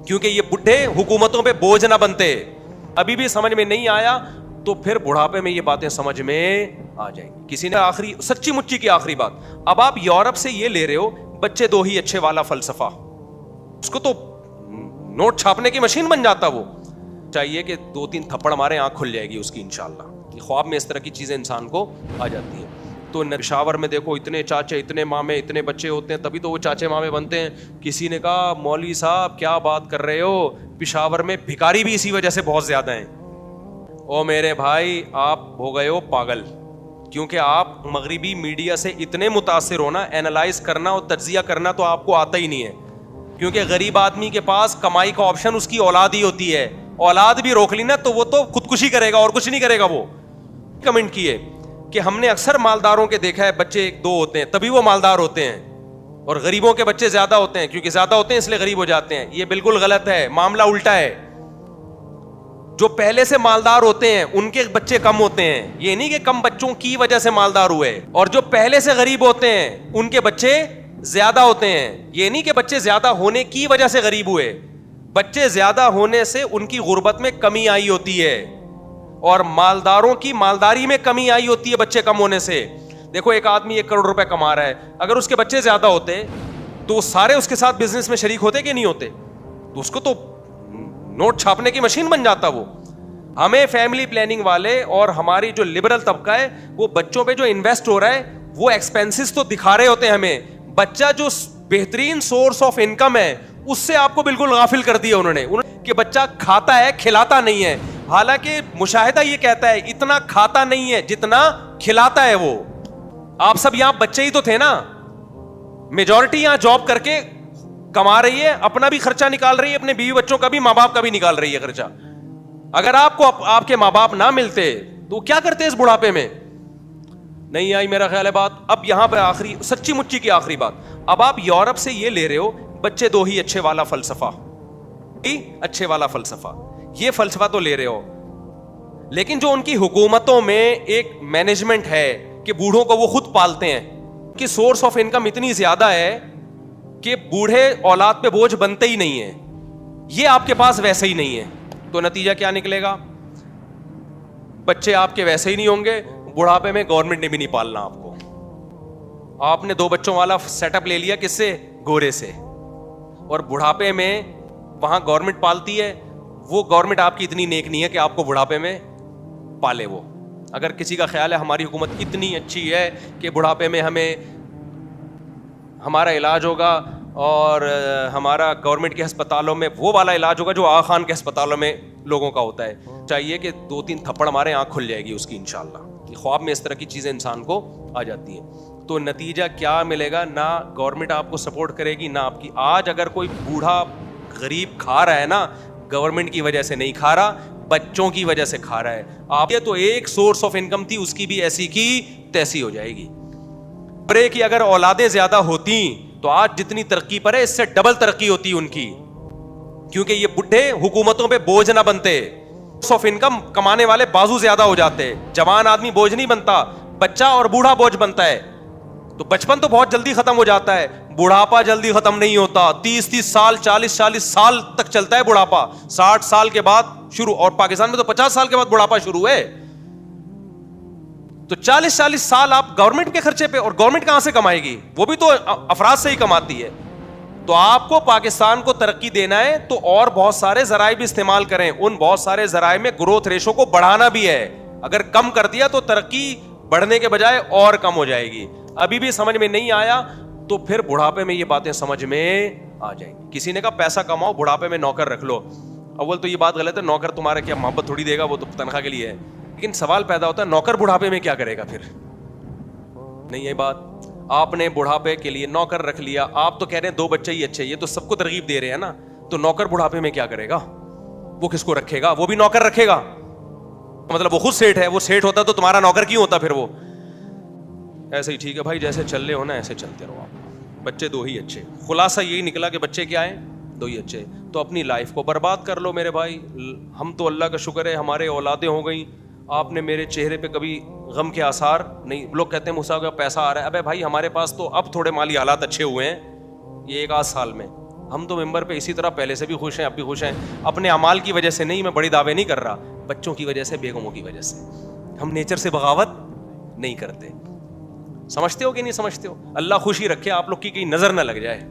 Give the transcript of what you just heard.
کیونکہ یہ بڈھے حکومتوں پہ بوجھ نہ بنتے. ابھی بھی سمجھ میں نہیں آیا تو پھر بڑھاپے میں یہ باتیں سمجھ میں آ جائیں گی. کسی نے آخری سچی مچی کی آخری بات, اب آپ یورپ سے یہ لے رہے ہو بچے دو ہی اچھے والا فلسفہ, اس کو تو نوٹ چھاپنے کی مشین بن جاتا. وہ چاہیے کہ 2-3 تھپڑ مارے آنکھ کھل جائے گی اس کی انشاءاللہ. خواب میں اس طرح کی چیزیں انسان کو آ جاتی ہیں. تو پشاور میں دیکھو اتنے چاچے اتنے مامے اتنے بچے ہوتے ہیں, تبھی تو وہ چاچے مامے بنتے ہیں. کسی نے کہا مولوی صاحب کیا بات کر رہے ہو, پشاور میں بھکاری بھی اسی وجہ سے بہت زیادہ ہیں. او میرے بھائی آپ ہو گئے ہو پاگل, کیونکہ آپ مغربی میڈیا سے اتنے متاثر ہونا, اینالائز کرنا اور تجزیہ کرنا تو آپ کو آتا ہی نہیں ہے. کیونکہ غریب آدمی کے پاس کمائی کا آپشن اس کی اولاد ہی ہوتی ہے. اولاد بھی روک لی نا تو وہ تو خودکشی کرے گا اور کچھ نہیں کرے گا. وہ کمنٹ کیے کہ ہم نے اکثر مالداروں کے دیکھا ہے بچے 1-2 ہوتے ہیں تبھی وہ مالدار ہوتے ہیں, اور غریبوں کے بچے زیادہ ہوتے ہیں کیونکہ زیادہ ہوتے ہیں اس لیے غریب ہو جاتے ہیں. یہ بالکل غلط ہے, معاملہ الٹا ہے. جو پہلے سے مالدار ہوتے ہیں ان کے بچے کم ہوتے ہیں. یہ نہیں کہ کم بچوں کی وجہ سے مالدار ہوئے, اور جو پہلے سے غریب ہوتے ہیں ان کے بچے زیادہ ہوتے ہیں. یہ نہیں کہ بچے زیادہ ہونے کی وجہ سے غریب ہوئے, بچے زیادہ ہونے سے ان کی غربت میں کمی آئی ہوتی ہے, اور مالداروں کی مالداری میں کمی آئی ہوتی ہے بچے کم ہونے سے. دیکھو ایک آدمی 1 کروڑ روپے کما رہا ہے, اگر اس کے بچے زیادہ ہوتے تو سارے اس کے ساتھ بزنس میں شریک ہوتے کہ نہیں ہوتے؟ تو اس کو تو نوٹ چھاپنے کی مشین بن جاتا. وہ ہمیں فیملی پلاننگ والے اور ہماری جو لبرل طبقہ ہے وہ بچوں پہ جو انویسٹ ہو رہا ہے وہ ایکسپینسز تو دکھا رہے ہوتے ہیں ہمیں. بچہ جو بہترین سورس آف انکم ہے اس سے آپ کو بالکل غافل کر دیا انہوں نے کہ بچہ کھاتا ہے کھلاتا نہیں ہے. حالانکہ مشاہدہ یہ کہتا ہے اتنا کھاتا نہیں ہے جتنا کھلاتا ہے. وہ آپ سب یہاں بچے ہی تو تھے نا, میجورٹی یہاں جاب کر کے کما رہی ہے, اپنا بھی خرچہ نکال رہی ہے, اپنے بیوی بچوں کا بھی ماں باپ کا بھی نکال رہی ہے خرچہ. اگر آپ کو آپ کے ماں باپ نہ ملتے تو کیا کرتے اس بڑھاپے میں؟ نہیں آئی میرا خیال ہے بات. اب یہاں پہ آخری سچی مچی کی آخری بات, اب آپ یورپ سے یہ لے رہے ہو بچے دو ہی اچھے والا فلسفہ, اچھے والا فلسفہ, یہ فلسفہ تو لے رہے ہو, لیکن جو ان کی حکومتوں میں ایک مینجمنٹ ہے کہ بوڑھوں کو وہ خود پالتے ہیں, کہ سورس آف انکم اتنی زیادہ ہے کہ بوڑھے اولاد پہ بوجھ بنتے ہی نہیں ہیں. یہ آپ کے پاس ویسے ہی نہیں ہے, تو نتیجہ کیا نکلے گا؟ بچے آپ کے ویسے ہی نہیں ہوں گے, بڑھاپے میں گورنمنٹ نے بھی نہیں پالنا آپ کو. آپ نے 2 بچوں والا سیٹ اپ لے لیا کس سے؟ گورے سے, اور بڑھاپے میں وہاں گورنمنٹ پالتی ہے. وہ گورنمنٹ آپ کی اتنی نیک نہیں ہے کہ آپ کو بڑھاپے میں پالے. وہ اگر کسی کا خیال ہے ہماری حکومت اتنی اچھی ہے کہ بڑھاپے میں ہمیں ہمارا علاج ہوگا اور ہمارا گورنمنٹ کے ہسپتالوں میں وہ والا علاج ہوگا جو آغا خان کے ہسپتالوں میں لوگوں کا ہوتا ہے, چاہیے کہ 2-3 تھپڑ مارے آنکھ کھل جائے گی اس کی انشاءاللہ. خواب میں اس طرح کی چیزیں انسان کو آ جاتی ہیں. تو نتیجہ کیا ملے گا؟ نہ گورنمنٹ آپ کو سپورٹ کرے گی نہ آپ کی. آج اگر کوئی بوڑھا غریب کھا رہا ہے نا, گورنمنٹ کی وجہ سے نہیں کھا رہا, بچوں کی وجہ سے کھا رہا ہے. آپ یہ تو ایک سورس آف انکم تھی, اس کی بھی ایسی کی تیسی ہو جائے گی. برے کی اگر اولادیں زیادہ ہوتی تو آج جتنی ترقی پر ہے اس سے ڈبل ترقی ہوتی ان کی, کیونکہ یہ بڈھے حکومتوں پہ بوجھ نہ بنتے. سورس آف انکم کمانے والے بازو زیادہ ہو جاتے. جوان آدمی بوجھ نہیں بنتا, بچہ اور بوڑھا بوجھ بنتا ہے. تو بچپن تو بہت جلدی ختم ہو جاتا ہے, بڑھاپا جلدی ختم نہیں ہوتا. 30 سال 40 سال تک چلتا ہے بڑھاپا, 60 سال کے بعد شروع, اور پاکستان میں تو 50 سال کے بعد بڑھاپا شروع ہے. تو 40 سال آپ گورنمنٹ کے خرچے پہ, اور گورنمنٹ کہاں سے کمائے گی؟ وہ بھی تو افراد سے ہی کماتی ہے. تو آپ کو پاکستان کو ترقی دینا ہے تو اور بہت سارے ذرائع بھی استعمال کریں. ان بہت سارے ذرائع میں گروتھ ریشو کو بڑھانا بھی ہے. اگر کم کر دیا تو ترقی بڑھنے کے بجائے اور کم ہو جائے گی. ابھی بھی سمجھ میں نہیں آیا تو پھر بڑھاپے میں یہ باتیں سمجھ میں آ جائیں گی. کسی نے کہا پیسہ کماؤ بڑھاپے میں نوکر رکھ لو. اول تو یہ بات غلط ہے, نوکر تمہارا کیا محبت تھوڑی دے گا, وہ تو تنخواہ کے لیے ہے. لیکن سوال پیدا ہوتا ہے نوکر بڑھاپے میں کیا کرے گا پھر؟ نہیں یہ بات, آپ نے بڑھاپے کے لیے نوکر رکھ لیا, آپ تو کہہ رہے ہیں 2 بچے ہی اچھے, یہ تو سب کو ترغیب دے رہے ہیں نا. تو نوکر بڑھاپے میں کیا کرے گا؟ وہ کس کو رکھے گا؟ وہ بھی نوکر رکھے گا, مطلب وہ خود سیٹ ہے. وہ سیٹ ہوتا تو تمہارا نوکر کیوں ہوتا پھر؟ وہ ایسے ہی ٹھیک ہے بھائی, جیسے چل رہے ہو نا ایسے چلتے رہو آپ. بچے 2 ہی اچھے. خلاصہ یہی نکلا کہ بچے کیا ہیں؟ 2 ہی اچھے. تو اپنی لائف کو برباد کر لو میرے بھائی. ہم تو اللہ کا شکر ہے ہمارے اولادیں ہو گئیں. آپ نے میرے چہرے پہ کبھی غم کے آثار نہیں. لوگ کہتے ہیں موسیٰ کا پیسہ آ رہا ہے. ابے بھائی ہمارے پاس تو اب تھوڑے مالی حالات اچھے ہوئے ہیں یہ 1 آدھ سال میں. ہم تو ممبر پہ اسی طرح پہلے سے بھی خوش ہیں, اب بھی خوش ہیں, اپنے اعمال کی وجہ سے نہیں, میں بڑی دعوے نہیں کر رہا, بچوں کی وجہ سے, بیگموں کی وجہ سے. ہم نیچر سے بغاوت نہیں کرتے. سمجھتے ہو کہ نہیں سمجھتے ہو؟ اللہ خوشی رکھے آپ لوگ کی کہیں نظر نہ لگ جائے.